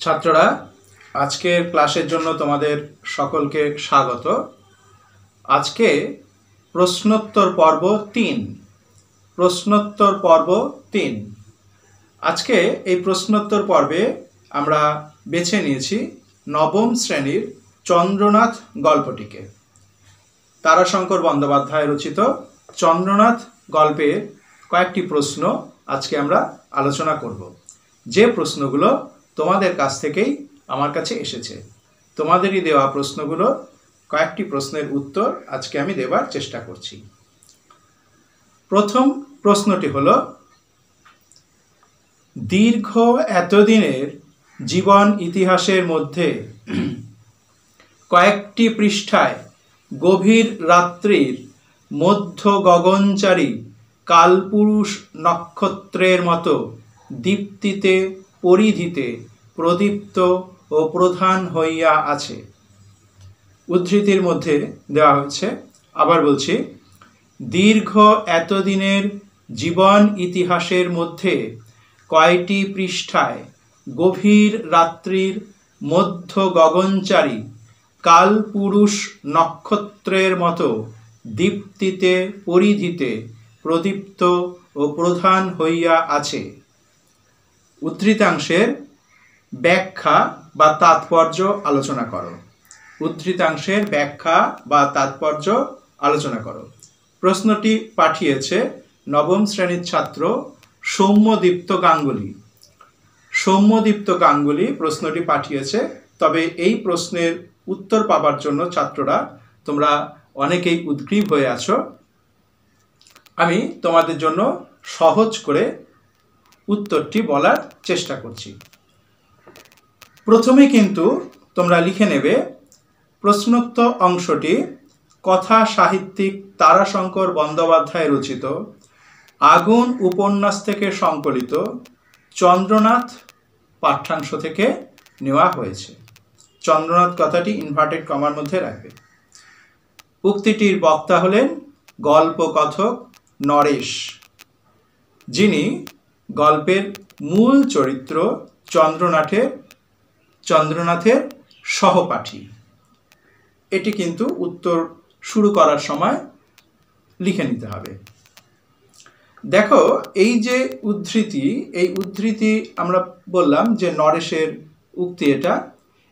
ছাত্ররা, আজকের ক্লাসের জন্য তোমাদের সকলকে স্বাগত। আজকে প্রশ্নোত্তর পর্ব 3। প্রশ্নোত্তর পর্ব 3। আজকে এই প্রশ্নোত্তর পর্বে আমরা বেছে নিয়েছি নবম শ্রেণীর চন্দ্রনাথ গল্পটিকে। তারাশঙ্কর বন্দ্যোপাধ্যায় রচিত চন্দ্রনাথ গল্পের কয়েকটি প্রশ্ন আজকে আমরা আলোচনা করব, যে প্রশ্নগুলো তোমাদের কাছ থেকেই আমার কাছে এসেছে। তোমাদেরই দেওয়া প্রশ্নগুলো, কয়েকটি প্রশ্নের উত্তর আজকে আমি দেবার চেষ্টা করছি। প্রথম প্রশ্নটি হলো, দীর্ঘ এতদিনের জীবন ইতিহাসের মধ্যে কয়েকটি পৃষ্ঠায় গভীর রাত্রির মধ্য গগনচারী কালপুরুষ নক্ষত্রের মতো দীপ্তিতে পরিধিতে প্রদীপ্ত ও প্রধান হইয়া আছে। উদ্ধৃতির মধ্যে দেওয়া হচ্ছে, আবার বলছি, দীর্ঘ এতদিনের জীবন ইতিহাসের মধ্যে কয়টি পৃষ্ঠায় গভীর রাত্রির মধ্য গগনচারী কালপুরুষ নক্ষত্রের মতো দীপ্তিতে পরিধিতে প্রদীপ্ত ও প্রধান হইয়া আছে। উদ্ধৃতাংশের ব্যাখ্যা বা তাৎপর্য আলোচনা করো। উদ্ধৃতাংশের ব্যাখ্যা বা তাৎপর্য আলোচনা করো। প্রশ্নটি পাঠিয়েছে নবম শ্রেণীর ছাত্র সৌম্যদীপ্ত গাঙ্গুলি। সৌম্যদীপ্ত গাঙ্গুলি প্রশ্নটি পাঠিয়েছে। তবে এই প্রশ্নের উত্তর পাবার জন্য ছাত্ররা তোমরা অনেকেই উদ্গ্রীব হয়ে আছো। আমি তোমাদের জন্য সহজ করে উত্তরটি বলার চেষ্টা করছি। প্রথমে কিন্তু তোমরা লিখে নেবে, প্রশ্নোক্ত অংশটি কথা সাহিত্যিক তারাশঙ্কর বন্দ্যোপাধ্যায় রচিত আগুন উপন্যাস থেকে সংকলিত চন্দ্রনাথ পাঠ্যাংশ থেকে নেওয়া হয়েছে। চন্দ্রনাথ কথাটি ইনভার্টেড কমার মধ্যে রাখবে। উক্তিটির বক্তা হলেন গল্পকথক নরেশ, যিনি গল্পের মূল চরিত্র চন্দ্রনাথের সহপাঠী। এটি কিন্তু উত্তর শুরু করার সময় লিখে নিতে হবে। দেখো, এই যে উদ্ধৃতি, এই উদ্ধৃতি আমরা বললাম যে নরেশের উক্তি এটা,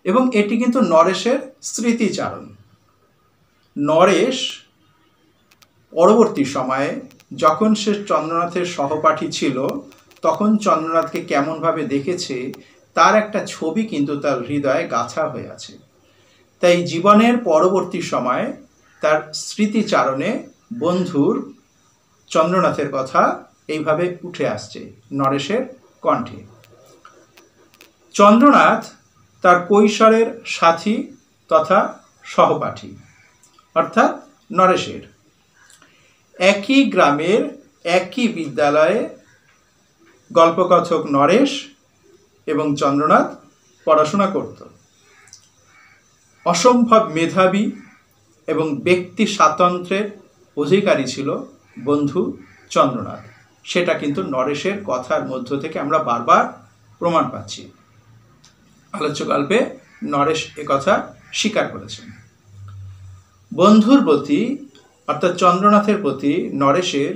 এবং এটি কিন্তু নরেশের স্মৃতিচারণ। নরেশ পরবর্তী সময়ে যখন সে চন্দ্রনাথের সহপাঠী ছিল, তখন চন্দ্রনাথকে কেমনভাবে দেখেছে তার একটা ছবি কিন্তু তার হৃদয়ে গাঁথা হয়ে আছে। তাই জীবনের পরবর্তী সময়ে তার স্মৃতিচারণে বন্ধুর চন্দ্রনাথের কথা এইভাবে উঠে আসছে নরেশের কণ্ঠে। চন্দ্রনাথ তার কৈশোরের সাথী তথা সহপাঠী, অর্থাৎ নরেশের। একই গ্রামের একই বিদ্যালয়ে গল্পকথক নরেশ এবং চন্দ্রনাথ পড়াশোনা করত। অসম্ভব মেধাবী এবং ব্যক্তি স্বাতন্ত্র্যের অধিকারী ছিল বন্ধু চন্দ্রনাথ। সেটা কিন্তু নরেশের কথার মধ্য থেকে আমরা বারবার প্রমাণ পাচ্ছি। আলোচ্য গল্পে নরেশ একথা স্বীকার করেছেন। বন্ধুর প্রতি অর্থাৎ চন্দ্রনাথের প্রতি নরেশের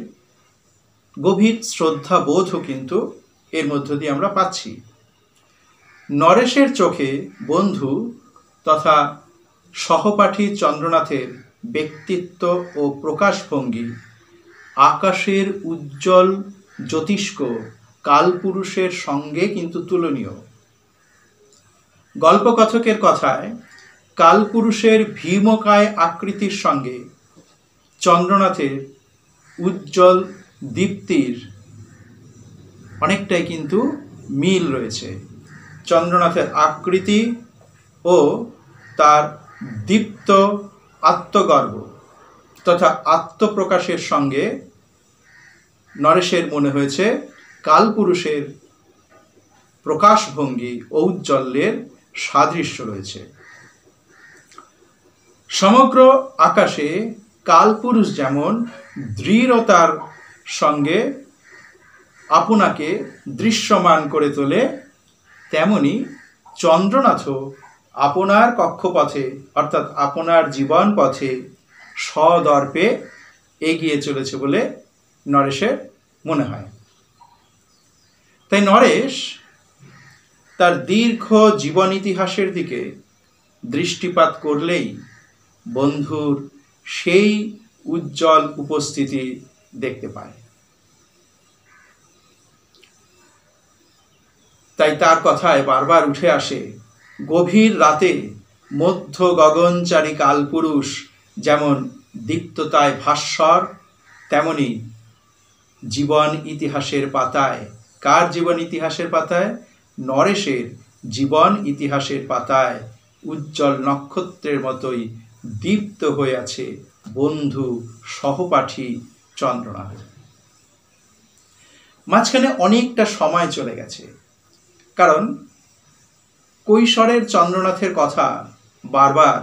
গভীর শ্রদ্ধাবোধও কিন্তু এর মধ্য দিয়ে আমরা পাচ্ছি। নরেশের চোখে বন্ধু তথা সহপাঠী চন্দ্রনাথের ব্যক্তিত্ব ও প্রকাশভঙ্গি আকাশের উজ্জ্বল জ্যোতিষ্ক কালপুরুষের সঙ্গে কিন্তু তুলনীয়। গল্পকথকের কথায়, কালপুরুষের ভীমকায় আকৃতির সঙ্গে চন্দ্রনাথের উজ্জ্বল দীপ্তির অনেকটাই কিন্তু মিল রয়েছে। চন্দ্রনাথের আকৃতি ও তার দীপ্ত আত্মগর্ব তথা আত্মপ্রকাশের সঙ্গে নরেশের মনে হয়েছে কালপুরুষের প্রকাশভঙ্গি ঔজ্জ্বল্যের সাদৃশ্য রয়েছে। সমগ্র আকাশে কালপুরুষ যেমন দৃঢ়তার সঙ্গে আপনাকে দৃশ্যমান করে তোলে, তেমনি চন্দ্রনাথও আপনার কক্ষপথে অর্থাৎ আপনার জীবন পথে সদর্পে এগিয়ে চলেছে বলে নরেশের মনে হয়। তাই নরেশ তার দীর্ঘ জীবন ইতিহাসের দিকে দৃষ্টিপাত করলেই বন্ধুর সেই উজ্জ্বল উপস্থিতি দেখতে পায়। তাই তার কথায় বারবার উঠে আসে, গভীর রাতে মধ্য গগনচারী কালপুরুষ যেমন দীপ্ততায় ভাস্বর, তেমনি জীবন ইতিহাসের পাতায়, কার জীবন ইতিহাসের পাতায়? নরেশের জীবন ইতিহাসের পাতায় উজ্জ্বল নক্ষত্রের মতোই দীপ্ত হয়ে আছে বন্ধু সহপাঠী চন্দ্রনাথ। মাঝখানে অনেকটা সময় চলে গেছে, কারণ কৈশোরের চন্দ্রনাথের কথা বারবার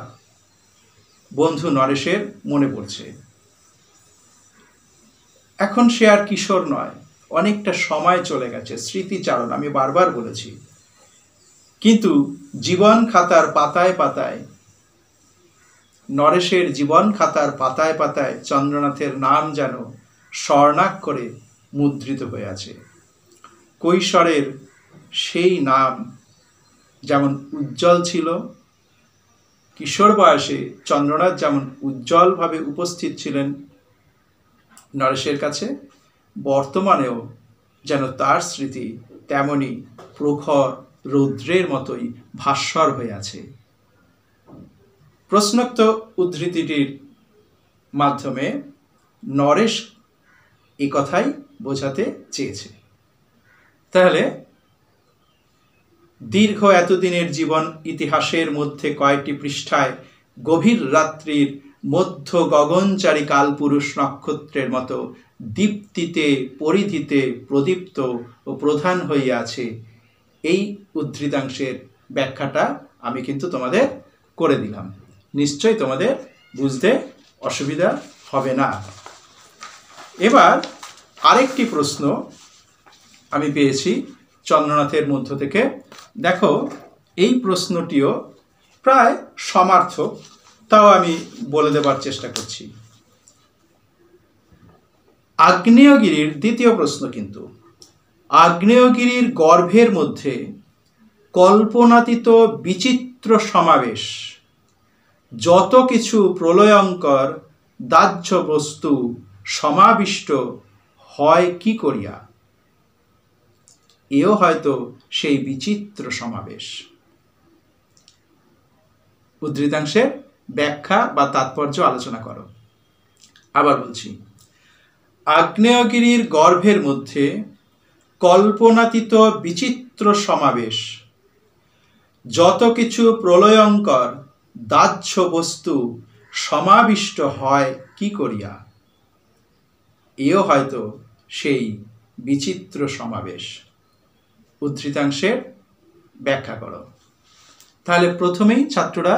বন্ধু নরেশের মনে পড়ছে। এখন সে আর কিশোর নয়, অনেকটা সময় চলে গেছে, স্মৃতিচারণ আমি বারবার বলেছি। কিন্তু জীবন খাতার পাতায় পাতায়, নরেশের জীবন খাতার পাতায় পাতায় চন্দ্রনাথের নাম যেন স্বর্ণাক্ষরে মুদ্রিত হয়ে আছে। কৈশোরের সেই নাম যেমন উজ্জ্বল ছিল, কিশোর বয়সে চন্দ্রনাথ যেমন উজ্জ্বলভাবে উপস্থিত ছিলেন নরেশের কাছে, বর্তমানেও যেন তার স্মৃতি তেমনি প্রখর রৌদ্রের মতোই ভাস্বর হয়ে আছে। প্রশ্নোক্ত উদ্ধৃতিটির মাধ্যমে নরেশ এই কথাই বোঝাতে চেয়েছে। তাহলে দীর্ঘ এতদিনের জীবন ইতিহাসের মধ্যে কয়েকটি পৃষ্ঠায় গভীর রাত্রির মধ্য গগনচারী কালপুরুষ নক্ষত্রের মতো দীপ্তিতে পরিধিতে প্রদীপ্ত ও প্রধান হইয়া আছে, এই উদ্ধৃতাংশের ব্যাখ্যাটা আমি কিন্তু তোমাদের করে দিলাম। নিশ্চয়ই তোমাদের বুঝতে অসুবিধা হবে না। এবার আরেকটি প্রশ্ন আমি পেয়েছি চন্দ্রনাথের মধ্য থেকে। দেখো, এই প্রশ্নটিও প্রায় সমার্থক, তাও আমি বলে দেবার চেষ্টা করছি। আগ্নেয়গিরির দ্বিতীয় প্রশ্ন কিন্তু, আগ্নেয়গিরির গর্ভের মধ্যে কল্পনাতীত বিচিত্র সমাবেশ, যত কিছু প্রলয়ঙ্কর দাহ্য বস্তু সমাবিষ্ট হয় কি করিয়া? এও হয়তো সেই বিচিত্র সমাবেশ। উদ্ধৃতাংশের ব্যাখ্যা বা তাৎপর্য আলোচনা করো। আবার বলছি, আগ্নেয়গিরির গর্ভের মধ্যে কল্পনাতীত বিচিত্র সমাবেশ, যত কিছু প্রলয়ঙ্কর দাহ্য বস্তু সমাবিষ্ট হয় কি করিয়া? এও হয়তো সেই বিচিত্র সমাবেশ। উদ্ধৃতাংশের ব্যাখ্যা করো। তাহলে প্রথমেই ছাত্ররা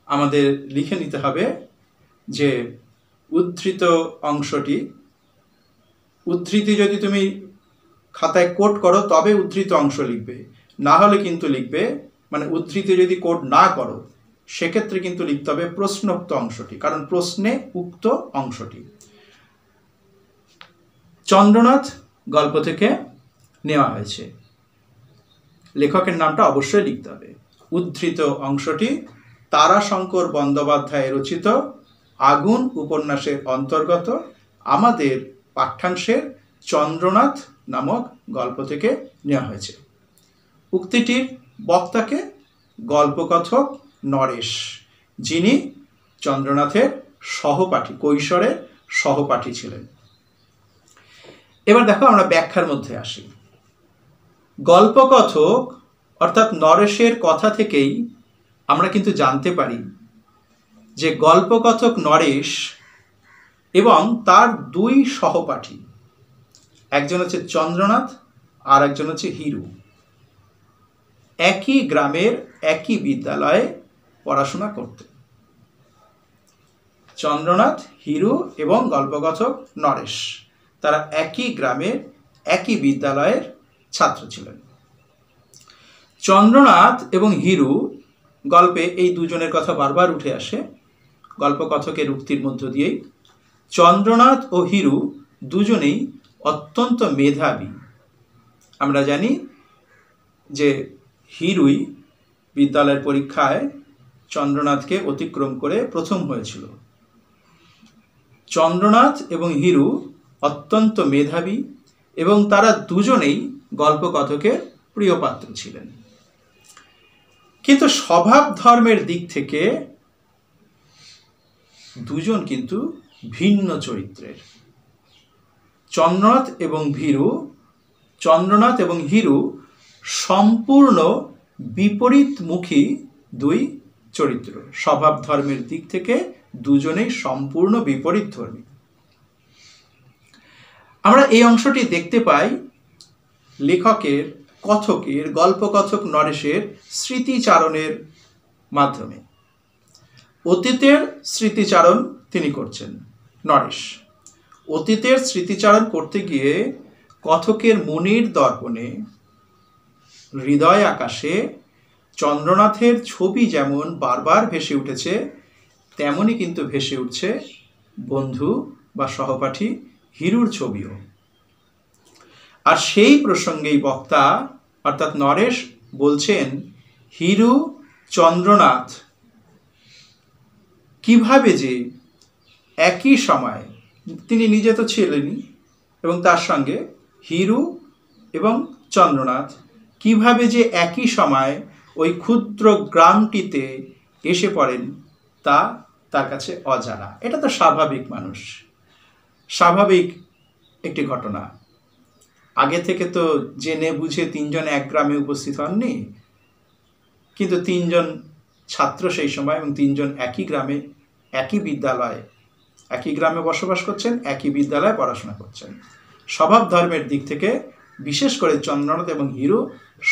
আমাদের লিখে নিতে হবে যে উদ্ধৃত অংশটি, উদ্ধৃতি যদি তুমি খাতায় কোট করো তবে উদ্ধৃত অংশ লিখবে, না হলে কিন্তু লিখবে, মানে উদ্ধৃতি যদি কোট না করো সেক্ষেত্রে কিন্তু লিখতে হবে প্রশ্নোক্ত অংশটি, কারণ প্রশ্নে উক্ত অংশটি। চন্দ্রনাথ গল্প থেকে নেওয়া হয়েছে, লেখকের নামটা অবশ্যই লিখতে হবে। উদ্ধৃত অংশটি তারাশঙ্কর বন্দ্যোপাধ্যায় রচিত আগুন উপন্যাসের অন্তর্গত আমাদের পাঠ্যাংশের চন্দ্রনাথ নামক গল্প থেকে নেওয়া হয়েছে। উক্তিটির বক্তাকে গল্পকথক নরেশ, যিনি চন্দ্রনাথের সহপাঠী, কৈশোরের সহপাঠী ছিলেন। এবার দেখো, আমরা ব্যাখ্যার মধ্যে আসি। গল্পকথক অর্থাৎ নরেশের কথা থেকেই আমরা কিন্তু জানতে পারি যে গল্পকথক নরেশ এবং তার দুই সহপাঠী, একজন হচ্ছে চন্দ্রনাথ আর একজন হচ্ছে হিরু, একই গ্রামের একই বিদ্যালয়ে পড়াশোনা করতেন। চন্দ্রনাথ, হিরু এবং গল্পকথক নরেশ তারা একই গ্রামের একই বিদ্যালয়ের ছাত্র ছিলেন। চন্দ্রনাথ এবং হিরু গল্পে এই দুজনের কথা বারবার উঠে আসে গল্পকথকের উক্তির মধ্য দিয়েই। চন্দ্রনাথ ও হিরু দুজনেই অত্যন্ত মেধাবী। আমরা জানি যে হিরুই বিদ্যালয়ের পরীক্ষায় চন্দ্রনাথকে অতিক্রম করে প্রথম হয়েছিল। চন্দ্রনাথ এবং হিরু অত্যন্ত মেধাবী এবং তারা দুজনেই গল্পকথকের প্রিয় পাত্র ছিলেন। কিন্তু স্বভাব ধর্মের দিক থেকে দুজন কিন্তু ভিন্ন চরিত্রের। চন্দ্রনাথ এবং হিরু সম্পূর্ণ বিপরীতমুখী দুই চরিত্র। স্বভাব ধর্মের দিক থেকে দুজনেই সম্পূর্ণ বিপরীত ধর্মী। আমরা এই অংশটি দেখতে পাই লেখকের গল্পকথক নরেশের স্মৃতিচারণের মাধ্যমে। অতীতের স্মৃতিচারণ তিনি করছেন নরেশ। অতীতের স্মৃতিচারণ করতে গিয়ে কথকের মনির দর্পণে হৃদয় আকাশে চন্দ্রনাথের ছবি যেমন বারবার ভেসে উঠেছে, তেমনই কিন্তু ভেসে উঠছে বন্ধু বা সহপাঠী হিরুর ছবিও। আর সেই প্রসঙ্গেই বক্তা অর্থাৎ নরেশ বলছেন হিরু চন্দ্রনাথ কিভাবে যে একই সময়, তিনি নিজে তো ছিলেনই, এবং তার সঙ্গে হিরু এবং চন্দ্রনাথ কিভাবে যে একই সময় ওই ক্ষুদ্র গ্রামটিতে এসে পড়েন তা তার কাছে অজানা। এটা তো স্বাভাবিক একটি ঘটনা। আগে থেকে তো জেনে বুঝে তিনজন এক গ্রামে উপস্থিত হননি, কিন্তু তিনজন ছাত্র সেই সময় এবং তিনজন একই গ্রামে একই গ্রামে বসবাস করছেন, একই বিদ্যালয়ে পড়াশোনা করছেন। স্বভাব ধর্মের দিক থেকে বিশেষ করে চন্দ্রনাথ এবং হিরু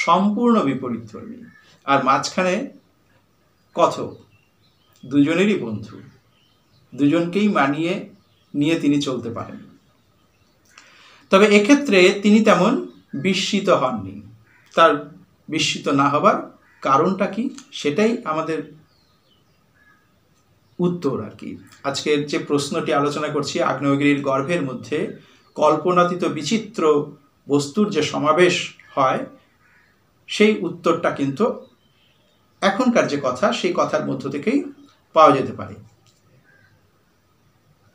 সম্পূর্ণ বিপরীত ধর্মী। আর মাঝখানে কথক দুজনেরই বন্ধু, দুজনকেই মানিয়ে নিয়ে তিনি চলতে পারেন। তবে এক্ষেত্রে তিনি তেমন বিস্মিত হননি। তার বিস্মিত না হবার কারণটা কি, সেটাই আমাদের উত্তর আর কি। আজকের যে প্রশ্নটি আলোচনা করছি, আগ্নেয়গিরির গর্ভের মধ্যে কল্পনাতীত বিচিত্র বস্তুর যে সমাবেশ হয়, সেই উত্তরটা কিন্তু এখনকার যে কথা, সেই কথার মধ্য থেকেই পাওয়া যেতে পারে।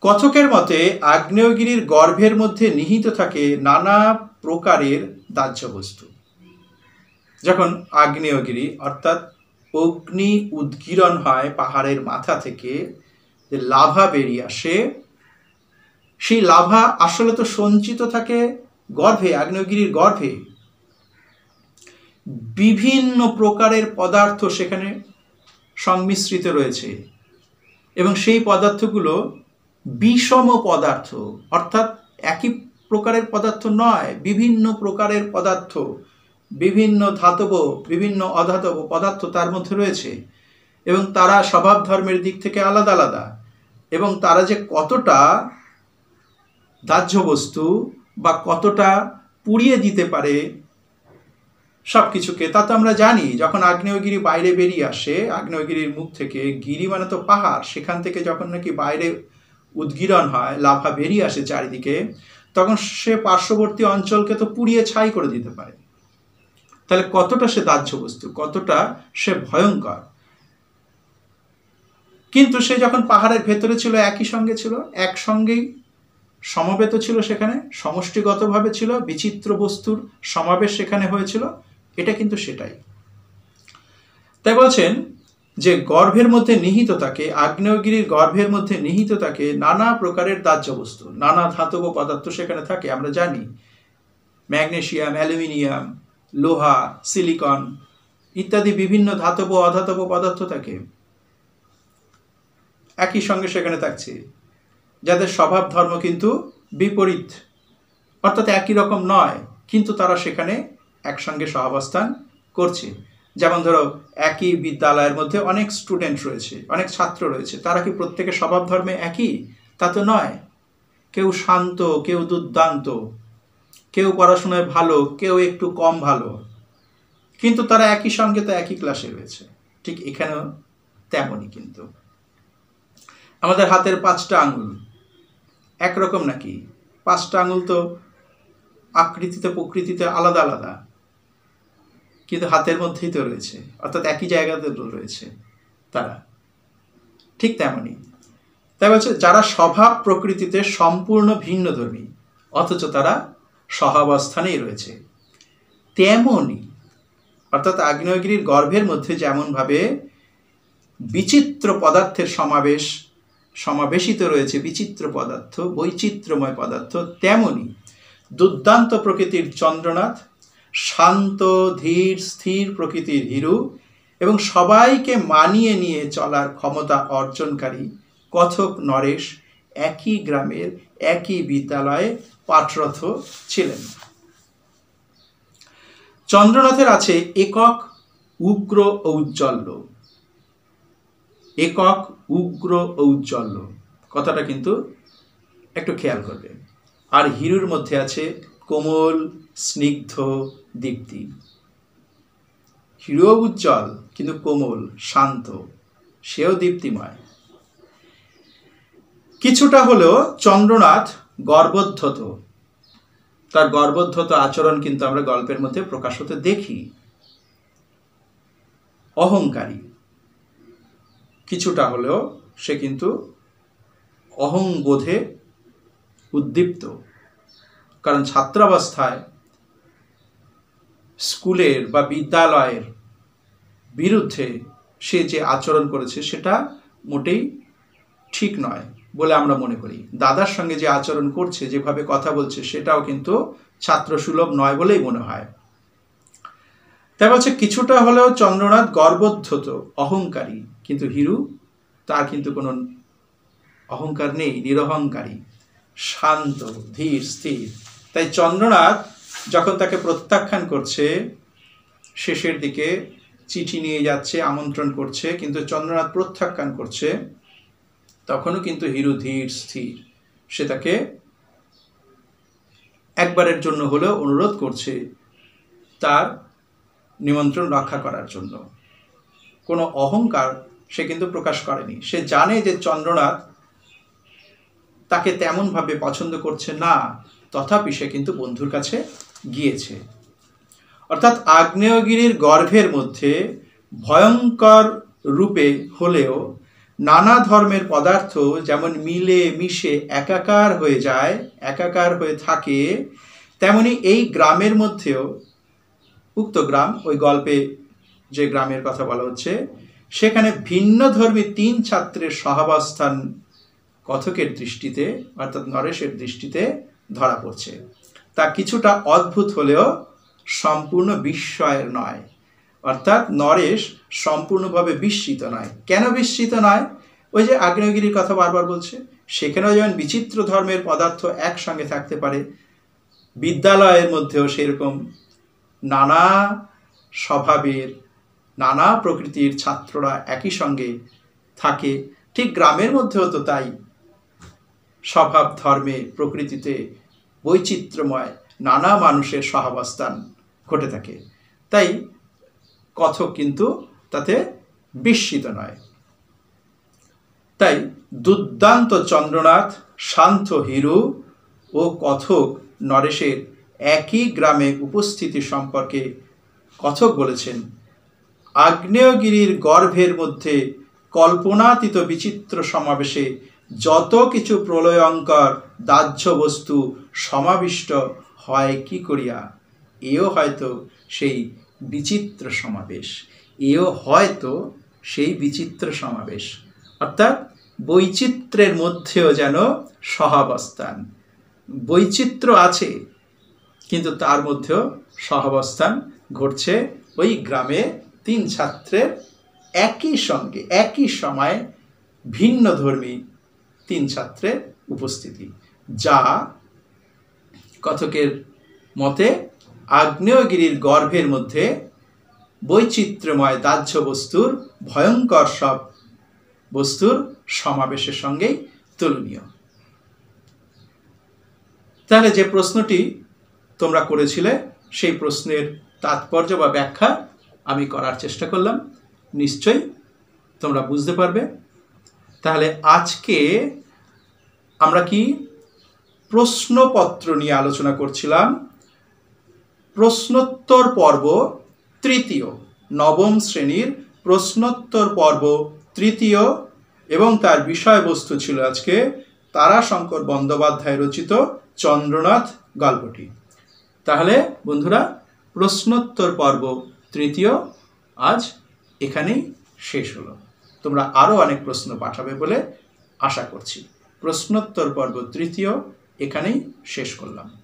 কথকের মতে আগ্নেয়গিরির গর্ভের মধ্যে নিহিত থাকে নানা প্রকারের দাহ্য বস্তু। যখন আগ্নেয়গিরি অর্থাৎ অগ্নি উদ্গীরণ হয় পাহাড়ের মাথা থেকে, যে লাভা বেরিয়ে আসে, সেই লাভা আসলে তো সঞ্চিত থাকে গর্ভে, আগ্নেয়গিরির গর্ভে। বিভিন্ন প্রকারের পদার্থ সেখানে সংমিশ্রিত রয়েছে এবং সেই পদার্থগুলো বিষম পদার্থ, অর্থাৎ একই প্রকারের পদার্থ নয়, বিভিন্ন প্রকারের পদার্থ, বিভিন্ন ধাতব বিভিন্ন অধাতব পদার্থ তার মধ্যে রয়েছে এবং তারা স্বভাব ধর্মের দিক থেকে আলাদা আলাদা, এবং তারা যে কতটা দাহ্য বস্তু বা কতটা পুড়িয়ে দিতে পারে সব কিছুকে, তা তো আমরা জানি। যখন আগ্নেয়গিরি বাইরে বেরিয়ে আসে আগ্নেয়গিরির মুখ থেকে, গিরি মানে তো পাহাড়, সেখান থেকে যখন নাকি বাইরে উদ্গীরণ হয়, লাভা বেরিয়ে আসে চারিদিকে, তখন সে পার্শ্ববর্তী অঞ্চলকে তো পুড়িয়ে ছাই করে দিতে পারে। তাহলে কতটা সে দাহ্য বস্তু, কতটা সে ভয়ঙ্কর। কিন্তু সে যখন পাহাড়ের ভেতরে ছিল, একসঙ্গেই সমবেত ছিল, সেখানে সমষ্টিগতভাবে ছিল, বিচিত্র বস্তুর সমাবেশ সেখানে হয়েছিল। এটা কিন্তু সেটাই। তাই বলছেন যে গর্ভের মধ্যে নিহিত থাকে, আগ্নেয়গিরির গর্ভের মধ্যে নিহিত থাকে নানা প্রকারের দাহ্য বস্তু, নানা ধাতব পদার্থ সেখানে থাকে। আমরা জানি ম্যাগনেসিয়াম, অ্যালুমিনিয়াম, লোহা, সিলিকন ইত্যাদি বিভিন্ন ধাতব অধাতব পদার্থ থাকে, একই সঙ্গে সেখানে থাকছে, যাদের স্বভাব ধর্ম কিন্তু বিপরীত, অর্থাৎ একই রকম নয়, কিন্তু তারা সেখানে একসঙ্গে সহাবস্থান করছে। যেমন ধরো, একই বিদ্যালয়ের মধ্যে অনেক স্টুডেন্ট রয়েছে, অনেক ছাত্র রয়েছে, তারা কি প্রত্যেকে স্বভাব ধর্মে একই? তা তো নয়। কেউ শান্ত, কেউ দুর্দান্ত, কেউ পড়াশোনায় ভালো, কেউ একটু কম ভালো, কিন্তু তারা একই সঙ্গে তো একই ক্লাসে রয়েছে। ঠিক এখানেও তেমনই। কিন্তু আমাদের হাতের 5টা আঙুল একরকম নাকি? 5টা আঙুল তো আকৃতিতে প্রকৃতিতে আলাদা আলাদা, কিন্তু হাতের মধ্যেই তো রয়েছে, অর্থাৎ একই জায়গাতে রয়েছে তারা। ঠিক তেমনই তাই বলছে যারা স্বভাব প্রকৃতিতে সম্পূর্ণ ভিন্নধর্মী অথচ তারা সহাবস্থানেই রয়েছে, তেমনই অর্থাৎ আগ্নেয়গিরির গর্ভের মধ্যে যেমনভাবে বিচিত্র পদার্থের সমাবেশিত রয়েছে বিচিত্র পদার্থ, বৈচিত্র্যময় পদার্থ, তেমনি দুর্দান্ত প্রকৃতির চন্দ্রনাথ, শান্ত ধীর স্থির প্রকৃতির হিরু এবং সবাইকে মানিয়ে নিয়ে চলার ক্ষমতা অর্জনকারী কথক নরেশ একই গ্রামের একই বিদ্যালয়ে পাঠরত ছিলেন। চন্দ্রনাথের আছে একক উগ্র ঔজ্জ্বল্য। একক উগ্র ঔজ্জ্বল্য কথাটা কিন্তু একটু খেয়াল করবে। আর হিরুর মধ্যে আছে কোমল স্নিগ্ধ দীপ্তি। হিরো উজ্জ্বল কিন্তু কোমল শান্ত, সেও দীপ্তিময়। কিছুটা হলেও চন্দ্রনাথ গর্বোদ্ধত, তার গর্বোদ্ধত আচরণ কিন্তু আমরা গল্পের মধ্যে প্রকাশ হতে দেখি। অহংকারী কিছুটা হলেও সে কিন্তু অহংবোধে উদ্দীপ্ত, কারণ ছাত্রাবস্থায় স্কুলের বা বিদ্যালয়ের বিরুদ্ধে সে যে আচরণ করেছে সেটা মোটেই ঠিক নয় বলে আমরা মনে করি। দাদার সঙ্গে যে আচরণ করছে, যেভাবে কথা বলছে, সেটাও কিন্তু ছাত্রসুলভ নয় বলেই মনে হয়। তাই বলছে কিছুটা হলেও চন্দ্রনাথ গর্বোদ্ধত অহংকারী, কিন্তু হিরু তার কিন্তু কোনো অহংকার নেই, নিরহংকারী, শান্ত ধীর স্থির। তাই চন্দ্রনাথ যখন তাকে প্রত্যাখ্যান করছে, শেষের দিকে চিঠি নিয়ে যাচ্ছে, আমন্ত্রণ করছে, কিন্তু চন্দ্রনাথ প্রত্যাখ্যান করছে, তখনও কিন্তু হিরু ধীর স্থির। সে তাকে একবারের জন্য হলেও অনুরোধ করছে তার নিমন্ত্রণ রক্ষা করার জন্য। কোনো অহংকার সে কিন্তু প্রকাশ করেনি। সে জানে যে চন্দ্রনাথ তাকে তেমনভাবে পছন্দ করছে না, তথাপি সে কিন্তু বন্ধুর কাছে গিয়েছে। অর্থাৎ আগ্নেয়গিরির গর্ভের মধ্যে ভয়ঙ্কর রূপে হলেও নানা ধর্মের পদার্থ যেমন মিলে মিশে একাকার হয়ে যায়, একাকার হয়ে থাকে, তেমনি এই গ্রামের মধ্যেও, উক্ত গ্রাম ওই গল্পে যে গ্রামের কথা বলা হচ্ছে, সেখানে ভিন্ন ধর্মী 3 ছাত্রের সহাবস্থান কথকের দৃষ্টিতে অর্থাৎ নরেশের দৃষ্টিতে ধরা পড়ছে। তা কিছুটা অদ্ভুত হলেও সম্পূর্ণ বিস্ময়ের নয়। অর্থাৎ নরেশ সম্পূর্ণভাবে বিস্মিত নয়। কেন বিস্মিত নয়? ওই যে আগ্নেয়গিরির কথা বারবার বলছে, সেখানেও যেমন বিচিত্র ধর্মের পদার্থ একসঙ্গে থাকতে পারে, বিদ্যালয়ের মধ্যেও সেরকম নানা স্বভাবের নানা প্রকৃতির ছাত্ররা একই সঙ্গে থাকে, ঠিক গ্রামের মধ্যেও তো তাই স্বভাব ধর্মে প্রকৃতিতে বৈচিত্র্যময় নানা মানুষের সহাবস্থান ঘটে থাকে। তাই কথক কিন্তু তাতে বিস্মিত নয়। তাই দুর্দান্ত চন্দ্রনাথ, শান্ত হিরু ও কথক নরেশের একই গ্রামে উপস্থিতি সম্পর্কে কথক বলেছেন, আগ্নেয়গিরির গর্ভের মধ্যে কল্পনাতীত বিচিত্র সমাবেশে যত কিছু প্রলয়ঙ্কর দাহ্য বস্তু সমাবিষ্ট হয় কি করিয়া, এও হয়তো সেই বিচিত্র সমাবেশ, এও হয়তো সেই বিচিত্র সমাবেশ। অর্থাৎ বৈচিত্র্যের মধ্যেও যেন সহাবস্থান, বৈচিত্র্য আছে কিন্তু তার মধ্যেও সহাবস্থান ঘটছে ওই গ্রামে 3 ছাত্রের একই সঙ্গে একই সময়ে ভিন্ন ধর্মী 3 ছাত্রের উপস্থিতি, যা কথকের মতে আগ্নেয়গিরির গর্ভের মধ্যে বৈচিত্র্যময় দাহ্য বস্তুর ভয়ঙ্কর সব বস্তুর সমাবেশের সঙ্গেই তুলনীয়। তাহলে যে প্রশ্নটি তোমরা করেছিলে সেই প্রশ্নের তাৎপর্য বা ব্যাখ্যা আমি করার চেষ্টা করলাম, নিশ্চয়ই তোমরা বুঝতে পারবে। তাহলে আজকে আমরা কি প্রশ্নপত্র নিয়ে আলোচনা করছিলাম। প্রশ্নোত্তর পর্ব তৃতীয়, নবম শ্রেণীর প্রশ্নোত্তর পর্ব তৃতীয়, এবং তার বিষয়বস্তু ছিল আজকে তারাশঙ্কর বন্দ্যোপাধ্যায় রচিত চন্দ্রনাথ গল্পটি। তাহলে বন্ধুরা, প্রশ্নোত্তর পর্ব তৃতীয় আজ এখানেই শেষ হলো। তোমরা আরও অনেক প্রশ্ন পাঠাবে বলে আশা করছি। প্রশ্নোত্তর পর্ব তৃতীয় এখানেই শেষ করলাম।